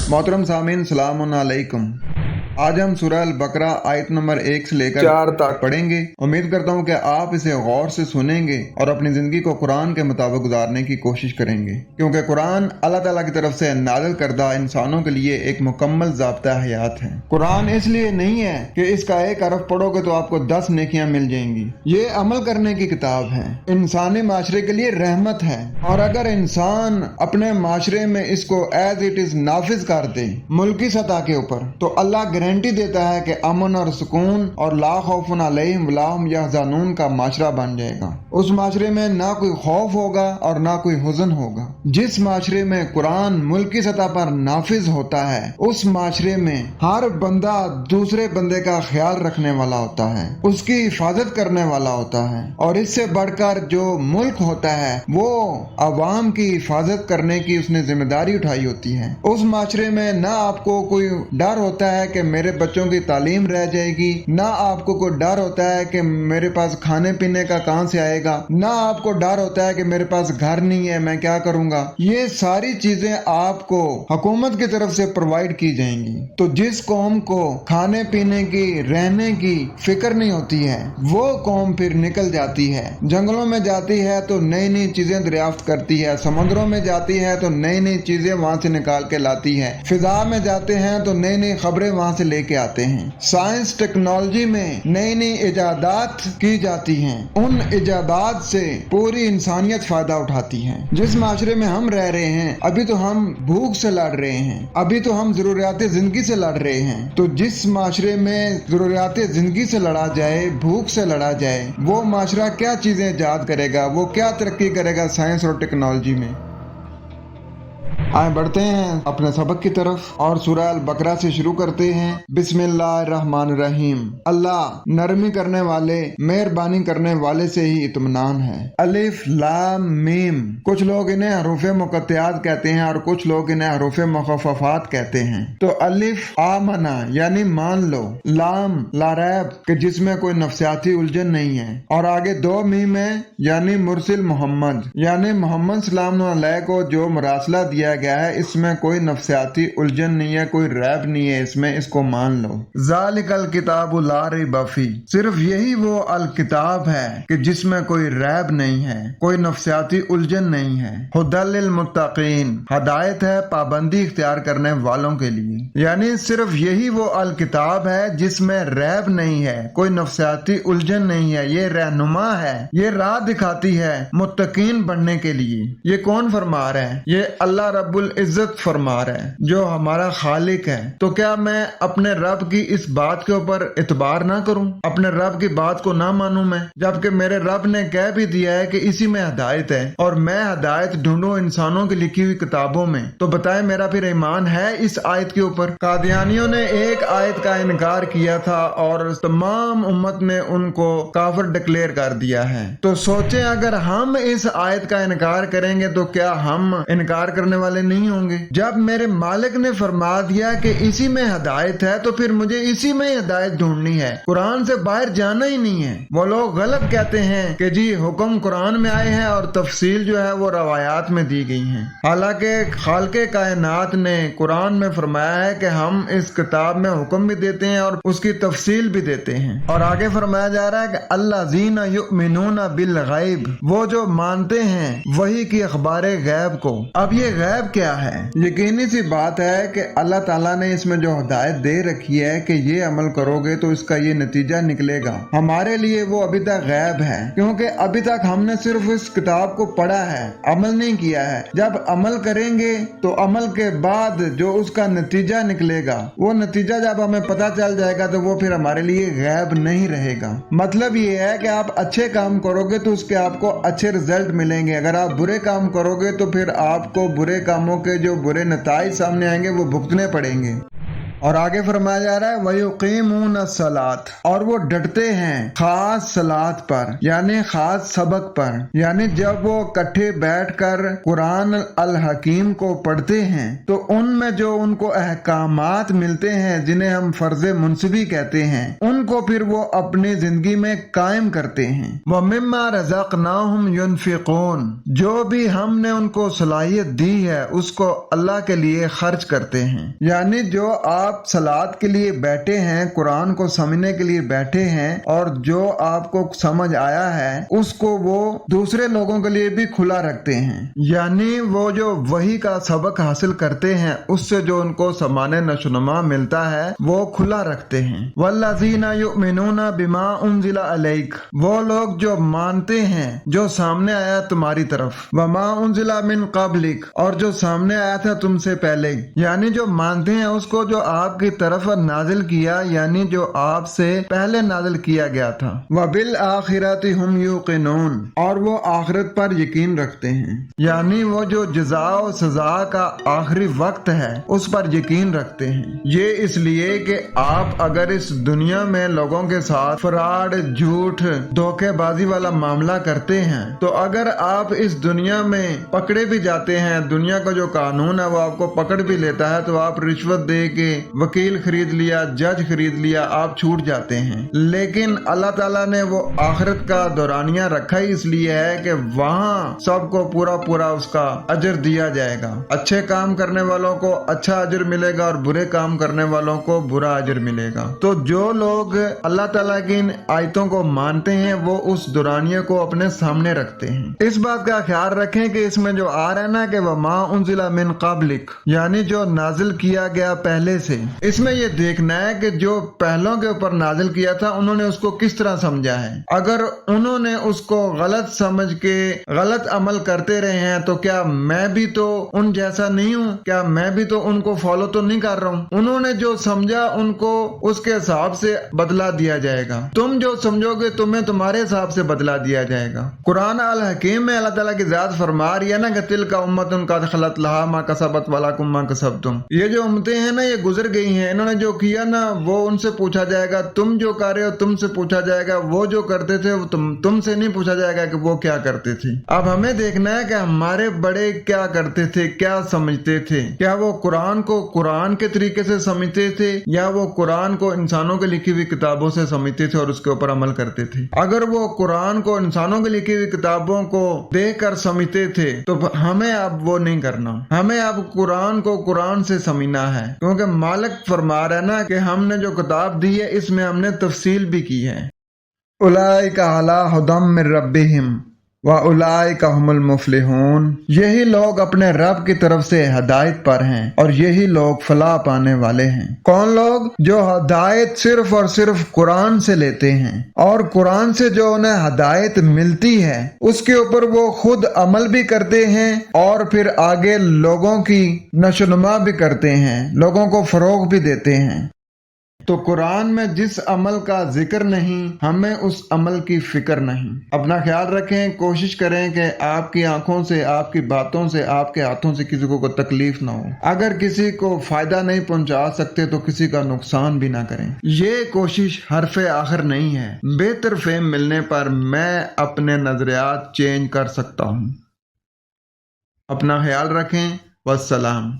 मोहतरम सामीन सलाम अलैकुम। आज हम सूरह अल बकरा आयत नंबर 1 से लेकर 4 तक पढ़ेंगे। उम्मीद करता हूँ कि आप इसे गौर से सुनेंगे और अपनी जिंदगी को कुरान के मुताबिक गुजारने की कोशिश करेंगे, क्योंकि कुरान अल्लाह ताला की तरफ से नाज़िल करदा इंसानों के लिए एक मुकम्मल ज़ाब्ता हयात है। कुरान इसलिए नहीं है कि इसका एक हरफ पढ़ोगे तो आपको 10 नेकियां मिल जाएंगी। ये अमल करने की किताब है, इंसानी माशरे के लिए रहमत है। और अगर इंसान अपने माशरे में इसको एज इट इज नाफिज कर दे मुल्की सतह के ऊपर, तो अल्लाह गारंटी देता है कि अमन और सुकून और ला खौफुन अलैहिम वला हुम यहज़नून का माशरा बन जाएगा। उस माशरे में ना कोई खौफ होगा और ना कोई हुज़न होगा। जिस माशरे में कुरान मुल्की सतह पर नाफिज होता है, उस माशरे में हर बंदा दूसरे बंदे का ख्याल रखने वाला होता है, उसकी हिफाजत करने वाला होता है। और इससे बढ़कर जो मुल्क होता है वो अवाम की हिफाजत करने की उसने जिम्मेदारी उठाई होती है। उस माशरे में ना आपको कोई डर होता है कि मेरे बच्चों की तालीम रह जाएगी, ना आपको कोई डर होता है कि मेरे पास खाने पीने का कहां से आएगा, ना आपको डर होता है कि मेरे पास घर नहीं है, मैं क्या करूंगा। ये सारी चीजें आपको हुकूमत की तरफ से प्रोवाइड की जाएंगी। तो जिस कौम को खाने पीने की रहने की फिक्र नहीं होती है, वो कौम फिर निकल जाती है, जंगलों में जाती है तो नई नई चीजें दरियाफ्त करती है, समुद्रों में जाती है तो नई नई चीजें वहां से निकाल के लाती है, फिजा में जाते हैं तो नई नई खबरें वहां से लेके आते हैं। साइंस टेक्नोलॉजी में नई नई इजादात की जाती हैं, उन इजादात से पूरी इंसानियत फायदा उठाती है। जिस माशरे में हम रह रहे हैं, अभी तो हम भूख से लड़ रहे हैं, अभी तो हम जरूरियात जिंदगी से लड़ रहे हैं। तो जिस माशरे में जरूरियात जिंदगी से लड़ा जाए, भूख से लड़ा जाए, वो माशरा क्या चीजें इजाद करेगा, वो क्या तरक्की करेगा साइंस और टेक्नोलॉजी में। आए बढ़ते हैं अपने सबक की तरफ और सूरह अल बकरा से शुरू करते हैं। बिस्मिल्लाहिर्रहमानिर्रहीम। अल्लाह नरमी करने वाले मेहरबानी करने वाले से ही इत्मीनान है। अलिफ लाम मीम। कुछ लोग इन्हें हरूफे मुकत्तियात कहते हैं और कुछ लोग इन्हें हरूफे मुखफ़फ़ात कहते हैं। तो अलिफ आमना यानी मान लो, लाम लारैब कि जिसमें कोई नफ्सियाती उलझन नहीं है, और आगे 2 मीम है यानी मुरसिल मोहम्मद यानी मोहम्मद सल्लल्लाहु अलैहि को जो मुरासला दिया गया है, इसमें कोई नफ्सियाती उलझन नहीं है, कोई रैब नहीं है इसमें, इसको मान लो। ज़ालिकल किताबु ला रैब फी। सिर्फ यही वो अल किताब है कि जिसमें कोई रैब नहीं है, कोई नफ्सियाती उलझन नहीं है। हुदल लिल मुत्तकीन। हदायत है पाबंदी इख्तियार करने वालों के लिए। यानी सिर्फ यही वो अल किताब है जिसमें रैब नहीं है, कोई नफ्सियाती उलझन नहीं है। ये रहनुमा है, ये राह दिखाती है मुत्तकीन बनने के लिए। ये कौन फरमा रहा है? ये अल्लाह रब्बुल इज्जत फरमा रहा है, जो हमारा खालिक है। तो क्या मैं अपने रब की इस बात के ऊपर इतबार ना करूं, अपने रब की बात को ना मानूं मैं, जबकि मेरे रब ने कह भी दिया है कि इसी में हदायत है और मैं हदायत ढूंढूं इंसानों की लिखी हुई किताबों में। तो बताए मेरा फिर ईमान है इस आयत के ऊपर? कादियानियों ने एक आयत का इनकार किया था और तमाम उम्मत ने उनको काफिर डिक्लेयर कर दिया है। तो सोचें अगर हम इस आयत का इनकार करेंगे तो क्या हम इनकार करने वाले नहीं होंगे? जब मेरे मालिक ने फरमा दिया कि इसी में हदायत है, तो फिर मुझे इसी में हदायत ढूंढनी है, कुरान से बाहर जाना ही नहीं है। वो लोग गलत कहते हैं कि जी हुक्म कुरान में आए हैं और तफसील जो है वो रवायात में दी गई है। हालांकि खालिक़े कायनात ने कुरान में फरमाया है कि हम इस किताब में हुक्म भी देते हैं और उसकी तफसील भी देते हैं। और आगे फरमाया जा रहा है कि अल्लाज़ीना युमिनूना बिल गैब, वो जो मानते हैं वही की अखबार गैब को। अब ये गैब क्या है? यकीनी सी बात है कि अल्लाह ताला ने इसमें जो हिदायत दे रखी है कि ये अमल करोगे तो इसका ये नतीजा निकलेगा, हमारे लिए वो अभी तक गैब है, क्योंकि अभी तक हमने सिर्फ इस किताब को पढ़ा है, अमल नहीं किया है। जब अमल करेंगे तो अमल के बाद जो उसका नतीजा निकलेगा, वो नतीजा जब हमें पता चल जाएगा तो वो फिर हमारे लिए गैब नहीं रहेगा। मतलब ये है कि आप अच्छे काम करोगे तो उसके आपको अच्छे रिजल्ट मिलेंगे, अगर आप बुरे काम करोगे तो फिर आपको बुरे कामों के जो बुरे नताइज सामने आएंगे वो भुगतने पड़ेंगे। और आगे फरमाया जा रहा है वयुकीमून अस्सलात, और वो डटते हैं खास सलात पर, यानी खास सबक पर, यानी जब वो इकट्ठे बैठकर कुरान अल हकीम को पढ़ते हैं तो उनमें जो उनको अहकामात मिलते हैं जिन्हें हम फर्ज मुनसबी कहते हैं, उनको फिर वो अपनी जिंदगी में कायम करते हैं। व मिम्मा रज़क़नाहुम युनफ़िक़ून, जो भी हमने उनको सलाहियत दी है उसको अल्लाह के लिए खर्च करते हैं। यानी जो आप सलात के लिए बैठे हैं, कुरान को समझने के लिए बैठे हैं, और जो आपको समझ आया है उसको वो दूसरे लोगों के लिए भी खुला रखते हैं। यानी वो जो वही का सबक हासिल करते हैं उससे जो उनको समाने नशोनुमा मिलता है वो खुला रखते हैं। वल्लज़ीना युमिनूना बिमा उनज़िला अलैक, वो लोग जो मानते हैं जो सामने आया तुम्हारी तरफ, वमा उनज़िला मिन क़ब्लिक, और जो सामने आया था तुमसे पहले, यानी जो मानते हैं उसको जो आपकी तरफ नाजिल किया, यानी जो आपसे पहले नाजिल किया गया था। वबिल आखिरति हुम युक़िनून, और वो आखिरत पर यकीन रखते हैं, यानी वो जो जज़ा और सजा का आखिरी वक्त है उस पर यकीन रखते हैं। ये इसलिए कि आप अगर इस दुनिया में लोगों के साथ फ्रॉड, झूठ, धोखेबाजी वाला मामला करते हैं तो अगर आप इस दुनिया में पकड़े भी जाते हैं, दुनिया का जो कानून है वो आपको पकड़ भी लेता है, तो आप रिश्वत दे के वकील खरीद लिया, जज खरीद लिया, आप छूट जाते हैं। लेकिन अल्लाह ताला ने वो आखिरत का दौरानिया रखा ही इसलिए है कि वहाँ सबको पूरा पूरा उसका अजर दिया जाएगा। अच्छे काम करने वालों को अच्छा अजर मिलेगा और बुरे काम करने वालों को बुरा अजर मिलेगा। तो जो लोग अल्लाह ताला की इन आयतों को मानते हैं वो उस दौरानिया को अपने सामने रखते हैं। इस बात का ख्याल रखें कि इसमें जो आ रहा है ना कि वमा उनज़िला मिन क़ब्लिक, यानी जो नाजिल किया गया पहले से, इसमें ये देखना है कि जो पहलों के ऊपर नाजिल किया था उन्होंने उसको किस तरह समझा है। अगर उन्होंने उसको गलत समझ के गलत अमल करते रहे हैं तो क्या मैं भी तो उन जैसा नहीं हूँ? क्या मैं भी तो उनको फॉलो तो नहीं कर रहा हूँ? उन्होंने जो समझा उनको उसके हिसाब से बदला दिया जाएगा। तुम जो समझोगे तुम्हें तुम्हारे हिसाब से बदला दिया जाएगा। कुरान अल हकीम में अल्लाह ताला की ज़ात फरमा रही है ना कि तिल का उम्मतुन कद खलत लहा मा कसबत वलकुम मा कसबतुम। ये जो उम्मतें हैं ना ये गुजर गई हैं, इन्होंने जो किया ना वो उनसे पूछा जाएगा, तुम जो कर रहे हो तुमसे पूछा जाएगा, वो जो करते थे वो तुमसे नहीं पूछा जाएगा कि वो क्या करते थे। अब हमें देखना है कि हमारे बड़े क्या करते थे, क्या समझते थे। क्या वो कुरान को कुरान के तरीके से समझते थे या वो कुरान को इंसानों के लिखी हुई किताबों से समझते थे और उसके ऊपर अमल करते थे? अगर वो कुरान को इंसानों की लिखी हुई किताबों को देख कर समझते थे तो हमें अब वो नहीं करना, हमें अब कुरान को कुरान से समझना है, क्योंकि मालिक फरमा रहा है ना कि हमने जो किताब दी है इसमें हमने तफसील भी की है। उलाइका अला हुदम मिर रब्बिहिम व उलाइका हुमुल मुफलिहून, यही लोग अपने रब की तरफ से हदायत पर हैं और यही लोग फलाह पाने वाले हैं। कौन लोग? जो हदायत सिर्फ और सिर्फ कुरान से लेते हैं और कुरान से जो उन्हें हदायत मिलती है उसके ऊपर वो खुद अमल भी करते हैं और फिर आगे लोगों की नशोनुमा भी करते हैं, लोगों को फरोग भी देते हैं। तो कुरान में जिस अमल का जिक्र नहीं, हमें उस अमल की फिक्र नहीं। अपना ख्याल रखें, कोशिश करें कि आपकी आंखों से, आपकी बातों से, आपके हाथों से किसी को तकलीफ ना हो। अगर किसी को फायदा नहीं पहुंचा सकते तो किसी का नुकसान भी ना करें। ये कोशिश हरफे आखिर नहीं है। बेहतर फेम मिलने पर मैं अपने नजरियात चेंज कर सकता हूँ। अपना ख्याल रखें। वस्सलाम।